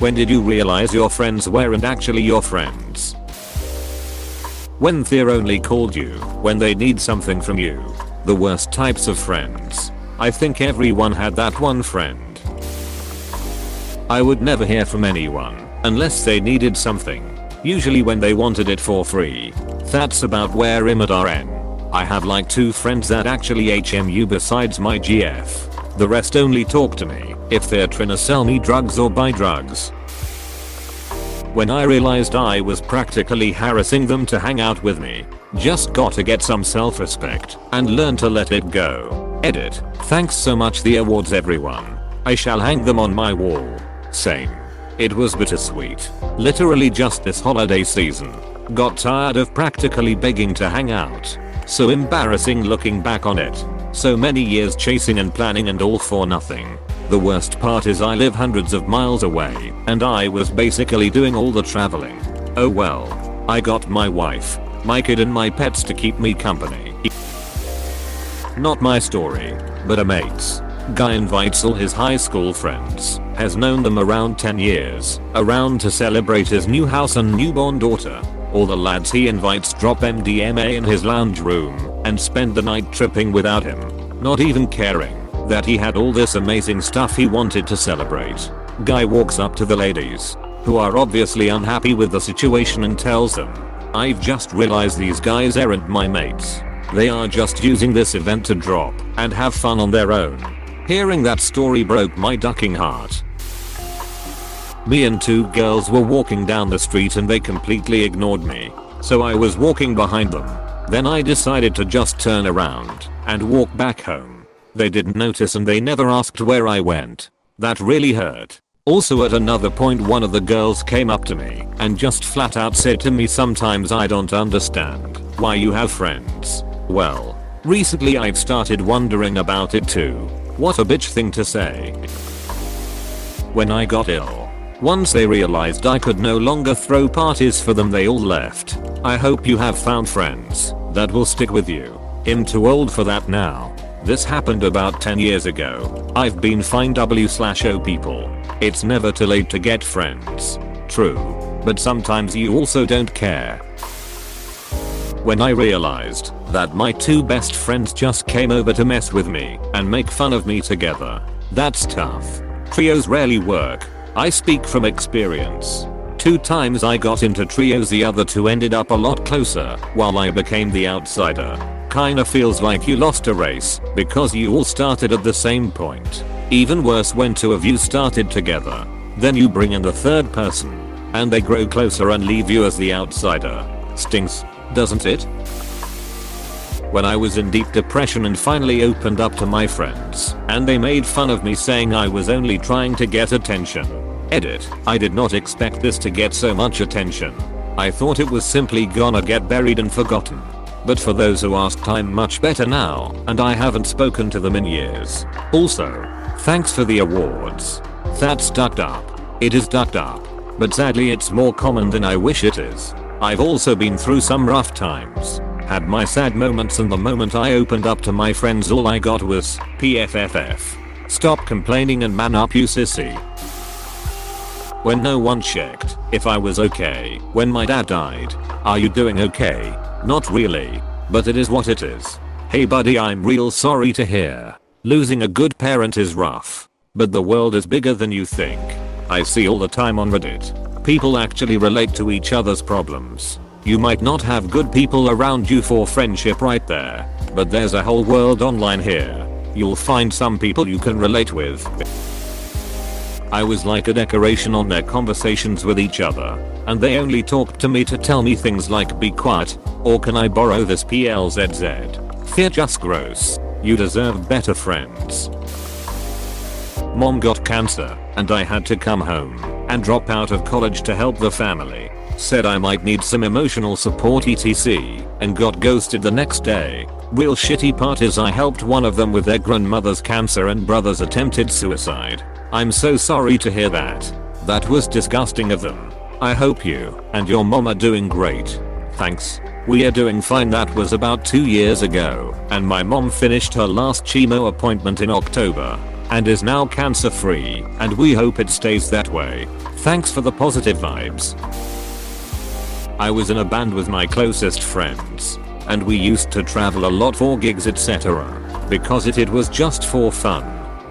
When did you realize your friends weren't actually your friends? When Thea only called you when they need something from you. The worst types of friends. I think everyone had that one friend. I would never hear from anyone unless they needed something. Usually when they wanted it for free. That's about where I'm at RN. I have like 2 friends that actually HMU besides my GF. The rest only talk to me if they're trying to sell me drugs or buy drugs. When I realized I was practically harassing them to hang out with me, just gotta get some self-respect and learn to let it go. Edit. Thanks so much the awards everyone. I shall hang them on my wall. Same. It was bittersweet. Literally just this holiday season. Got tired of practically begging to hang out. So embarrassing looking back on it. So many years chasing and planning and all for nothing. The worst part is I live hundreds of miles away and I was basically doing all the traveling. Oh well. I got my wife, my kid and my pets to keep me company. Not my story, but a mate's. Guy invites all his high school friends, has known them around 10 years, around to celebrate his new house and newborn daughter. All the lads he invites drop MDMA in his lounge room and spend the night tripping without him, not even caring that he had all this amazing stuff he wanted to celebrate. Guy walks up to the ladies, who are obviously unhappy with the situation and tells them, "I've just realized these guys aren't my mates. They are just using this event to drop and have fun on their own." Hearing that story broke my ducking heart. Me and 2 girls were walking down the street and they completely ignored me. So I was walking behind them. Then I decided to just turn around and walk back home. They didn't notice and they never asked where I went. That really hurt. Also at another point one of the girls came up to me and just flat out said to me, "Sometimes I don't understand why you have friends." Well, recently I've started wondering about it too. What a bitch thing to say. When I got ill, once they realized I could no longer throw parties for them, they all left. I hope you have found friends that will stick with you. I'm too old for that now. This happened about 10 years ago. I've been fine W/O people. It's never too late to get friends. True. But sometimes you also don't care. When I realized that my 2 best friends just came over to mess with me and make fun of me together. That's tough. Trios rarely work. I speak from experience. 2 times I got into trios, the other 2 ended up a lot closer while I became the outsider. Kinda feels like you lost a race because you all started at the same point. Even worse when 2 of you started together. Then you bring in the 3rd person and they grow closer and leave you as the outsider. Stings, doesn't it? When I was in deep depression and finally opened up to my friends, and they made fun of me saying I was only trying to get attention. Edit. I did not expect this to get so much attention. I thought it was simply gonna get buried and forgotten. But for those who asked, I'm much better now, and I haven't spoken to them in years. Also, thanks for the awards. That's ducked up. It is ducked up. But sadly it's more common than I wish it is. I've also been through some rough times. Had my sad moments, and the moment I opened up to my friends all I got was PFFF. Stop complaining and man up, you sissy. When no one checked if I was okay when my dad died. Are you doing okay? Not really. But it is what it is. Hey buddy, I'm real sorry to hear. Losing a good parent is rough. But the world is bigger than you think. I see all the time on Reddit. People actually relate to each other's problems. You might not have good people around you for friendship right there, but there's a whole world online here. You'll find some people you can relate with. I was like a decoration on their conversations with each other, and they only talked to me to tell me things like be quiet, or can I borrow this PLZZ. They're just gross. You deserve better friends. Mom got cancer, and I had to come home and drop out of college to help the family. Said I might need some emotional support etc. and got ghosted the next day. Real shitty part is I helped one of them with their grandmother's cancer and brother's attempted suicide. I'm so sorry to hear that. That was disgusting of them. I hope you and your mom are doing great. Thanks. We are doing fine. That was about 2 years ago, and my mom finished her last chemo appointment in October and is now cancer free, and we hope it stays that way. Thanks for the positive vibes. I was in a band with my closest friends, and we used to travel a lot for gigs etc. because it was just for fun,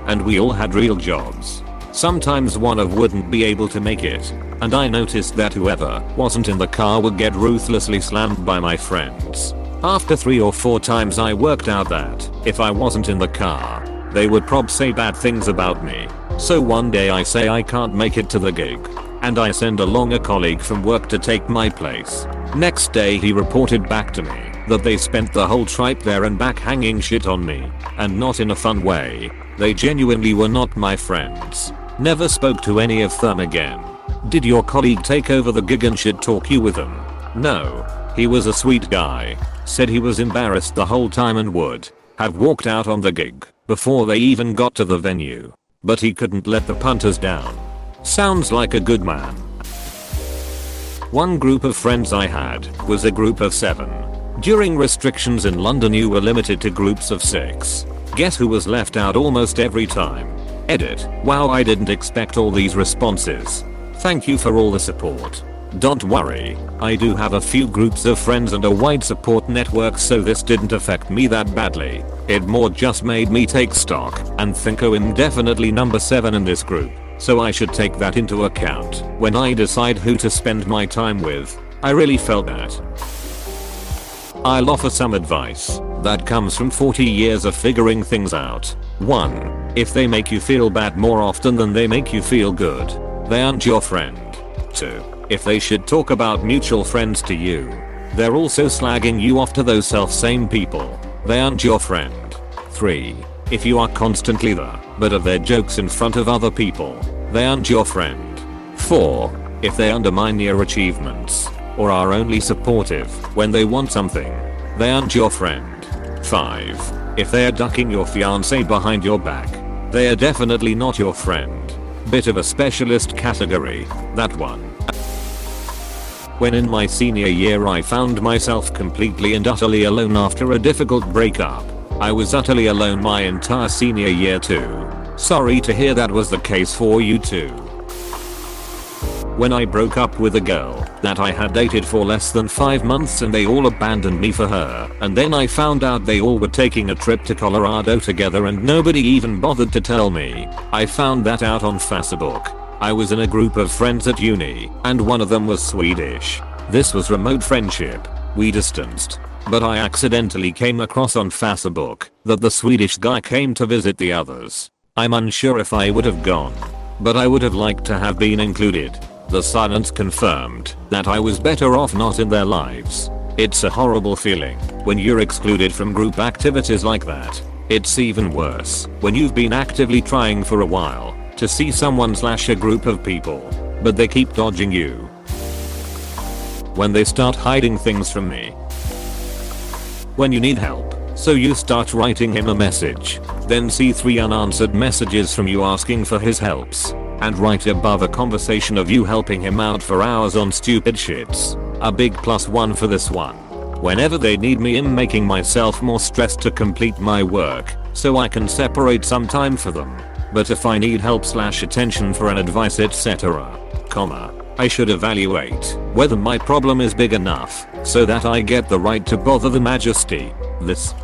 and we all had real jobs. Sometimes one of wouldn't be able to make it, and I noticed that whoever wasn't in the car would get ruthlessly slammed by my friends. After 3 or 4 times I worked out that if I wasn't in the car, they would say bad things about me. So one day I say I can't make it to the gig, and I send along a colleague from work to take my place. Next day he reported back to me that they spent the whole trip there and back hanging shit on me, and not in a fun way. They genuinely were not my friends. Never spoke to any of them again. Did your colleague take over the gig and shit talk you with him? No. He was a sweet guy. Said he was embarrassed the whole time and would have walked out on the gig before they even got to the venue. But he couldn't let the punters down. Sounds like a good man. One group of friends I had was a group of 7. During restrictions in London you were limited to groups of 6. Guess who was left out almost every time? Edit. Wow, I didn't expect all these responses. Thank you for all the support. Don't worry, I do have a few groups of friends and a wide support network, so this didn't affect me that badly. It more just made me take stock and think, oh, I'm definitely number 7 in this group, so I should take that into account when I decide who to spend my time with. I really felt that. I'll offer some advice that comes from 40 years of figuring things out. 1. If they make you feel bad more often than they make you feel good, they aren't your friend. 2. If they should talk about mutual friends to you, they're also slagging you off to those self-same people. They aren't your friend. 3. If you are constantly the butt of their jokes in front of other people, they aren't your friend. 4. If they undermine your achievements, or are only supportive when they want something, they aren't your friend. 5. If they are ducking your fiancé behind your back, they are definitely not your friend. Bit of a specialist category, that one. When in my senior year I found myself completely and utterly alone after a difficult breakup. I was utterly alone my entire senior year too. Sorry to hear that was the case for you too. When I broke up with a girl that I had dated for less than 5 months and they all abandoned me for her, and then I found out they all were taking a trip to Colorado together and nobody even bothered to tell me. I found that out on Facebook. I was in a group of friends at uni, and one of them was Swedish. This was remote friendship. We distanced. But I accidentally came across on Facebook that the Swedish guy came to visit the others. I'm unsure if I would have gone, but I would have liked to have been included. The silence confirmed that I was better off not in their lives. It's a horrible feeling when you're excluded from group activities like that. It's even worse when you've been actively trying for a while to see someone / a group of people, but they keep dodging you. When they start hiding things from me. When you need help, so you start writing him a message, then see 3 unanswered messages from you asking for his helps, and right above a conversation of you helping him out for hours on stupid shits. A big +1 for this one. Whenever they need me, I'm making myself more stressed to complete my work, so I can separate some time for them. But if I need help / attention for an advice etc., I should evaluate whether my problem is big enough so that I get the right to bother the majesty. This!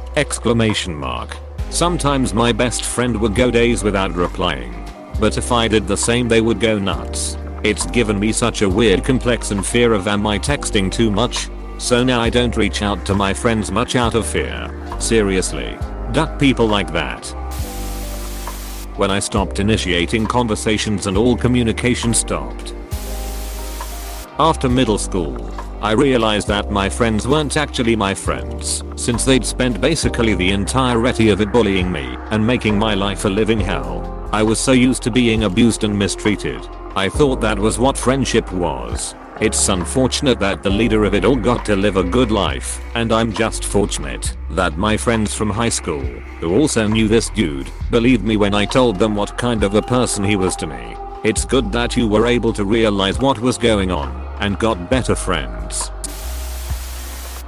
Sometimes my best friend would go days without replying. But if I did the same they would go nuts. It's given me such a weird complex and fear of am I texting too much? So now I don't reach out to my friends much out of fear. Seriously. Duck people like that. When I stopped initiating conversations and all communication stopped. After middle school, I realized that my friends weren't actually my friends, since they'd spent basically the entirety of it bullying me and making my life a living hell. I was so used to being abused and mistreated. I thought that was what friendship was. It's unfortunate that the leader of it all got to live a good life, and I'm just fortunate that my friends from high school, who also knew this dude, believed me when I told them what kind of a person he was to me. It's good that you were able to realize what was going on and got better friends.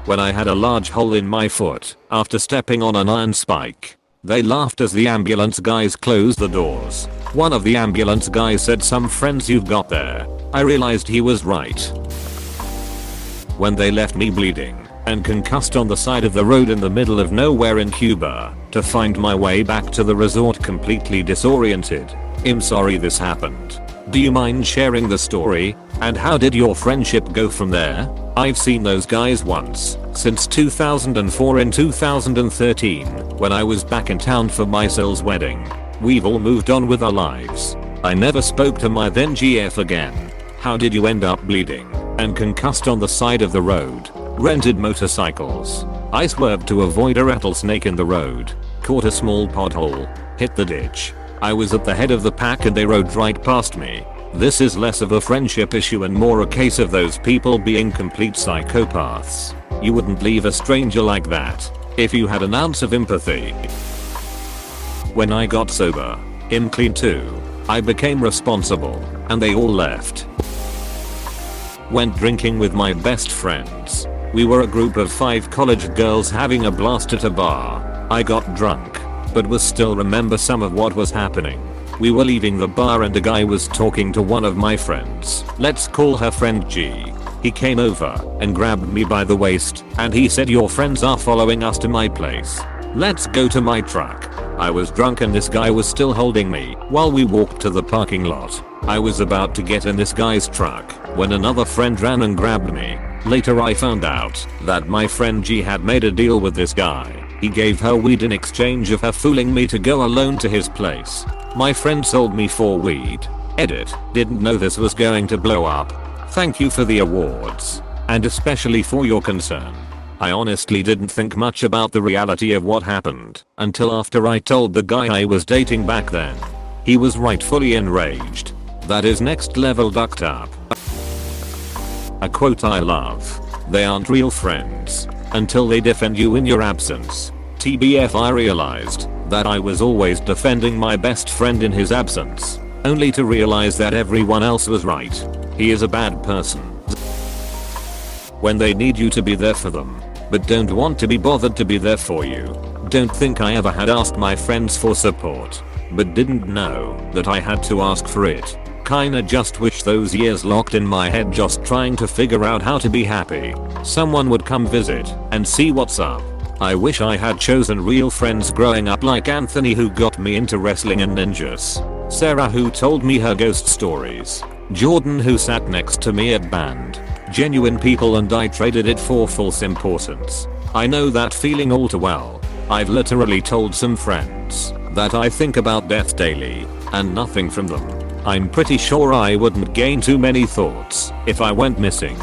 When I had a large hole in my foot after stepping on an iron spike, they laughed as the ambulance guys closed the doors. One of the ambulance guys said some friends you've got there. I realized he was right. When they left me bleeding and concussed on the side of the road in the middle of nowhere in Cuba to find my way back to the resort completely disoriented. I'm sorry this happened. Do you mind sharing the story? And how did your friendship go from there? I've seen those guys once, since 2004 and 2013, when I was back in town for my Sil's wedding. We've all moved on with our lives. I never spoke to my then GF again. How did you end up bleeding and concussed on the side of the road? Rented motorcycles. I swerved to avoid a rattlesnake in the road, caught a small pothole, hit the ditch. I was at the head of the pack and they rode right past me. This is less of a friendship issue and more a case of those people being complete psychopaths. You wouldn't leave a stranger like that if you had an ounce of empathy. When I got sober, I'm clean too. I became responsible and they all left. Went drinking with my best friends. We were a group of 5 college girls having a blast at a bar. I got drunk, but was still remember some of what was happening. We were leaving the bar and a guy was talking to one of my friends. Let's call her friend G. He came over and grabbed me by the waist and he said, your friends are following us to my place. Let's go to my truck. I was drunk and this guy was still holding me while we walked to the parking lot. I was about to get in this guy's truck when another friend ran and grabbed me. Later I found out that my friend G had made a deal with this guy. He gave her weed in exchange of her fooling me to go alone to his place. My friend sold me 4 weed. Edit. Didn't know this was going to blow up. Thank you for the awards. And especially for your concern. I honestly didn't think much about the reality of what happened until after I told the guy I was dating back then. He was rightfully enraged. That is next level ducked up. A quote I love. They aren't real friends until they defend you in your absence. TBF, I realized that I was always defending my best friend in his absence, only to realize that everyone else was right. He is a bad person. When they need you to be there for them, but don't want to be bothered to be there for you. Don't think I ever had asked my friends for support, but didn't know that I had to ask for it. Kinda just wish those years locked in my head just trying to figure out how to be happy. Someone would come visit and see what's up. I wish I had chosen real friends growing up like Anthony who got me into wrestling and ninjas. Sarah who told me her ghost stories. Jordan who sat next to me at band. Genuine people and I traded it for false importance. I know that feeling all too well. I've literally told some friends that I think about death daily and nothing from them. I'm pretty sure I wouldn't gain too many thoughts if I went missing.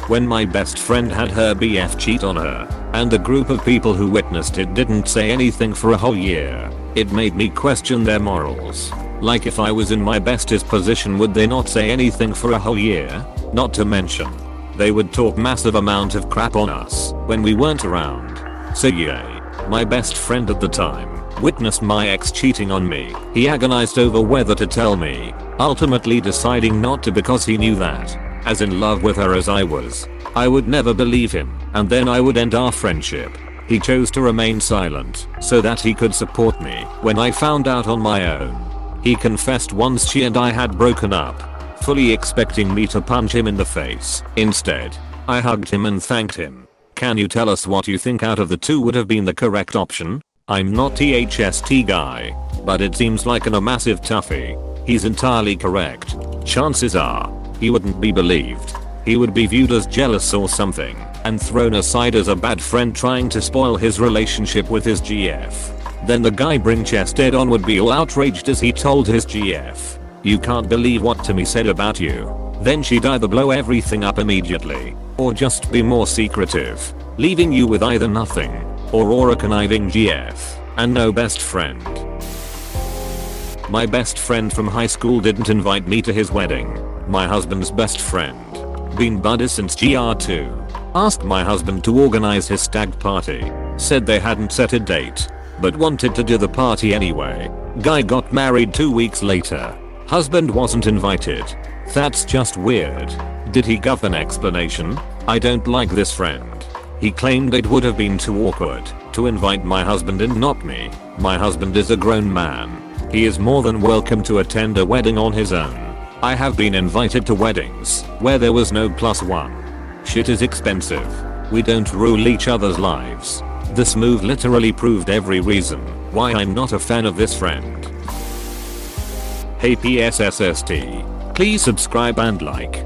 When my best friend had her BF cheat on her and the group of people who witnessed it didn't say anything for a whole year, it made me question their morals. Like if I was in my bestest position would they not say anything for a whole year? Not to mention, they would talk massive amount of crap on us when we weren't around. So yeah, my best friend at the time witnessed my ex cheating on me. He agonized over whether to tell me, ultimately deciding not to because he knew that, as in love with her as I was, I would never believe him and then I would end our friendship. He chose to remain silent so that he could support me when I found out on my own. He confessed once she and I had broken up, fully expecting me to punch him in the face. Instead, I hugged him and thanked him. Can you tell us what you think out of the two would have been the correct option? I'm not THST guy, but it seems like a massive toughie. He's entirely correct. Chances are, he wouldn't be believed. He would be viewed as jealous or something, and thrown aside as a bad friend trying to spoil his relationship with his GF. Then the guy bring chest dead on would be all outraged as he told his GF, "You can't believe what Timmy said about you." Then she'd either blow everything up immediately, or just be more secretive, leaving you with either nothing, or a conniving GF, and no best friend. My best friend from high school didn't invite me to his wedding. My husband's best friend, been buddies since GR2, asked my husband to organize his stag party, said they hadn't set a date, but wanted to do the party anyway. Guy got married 2 weeks later. Husband wasn't invited. That's just weird. Did he give an explanation? I don't like this friend. He claimed it would have been too awkward to invite my husband and not me. My husband is a grown man. He is more than welcome to attend a wedding on his own. I have been invited to weddings where there was no +1. Shit is expensive. We don't rule each other's lives. This move literally proved every reason why I'm not a fan of this friend. Hey PSSST. Please subscribe and like.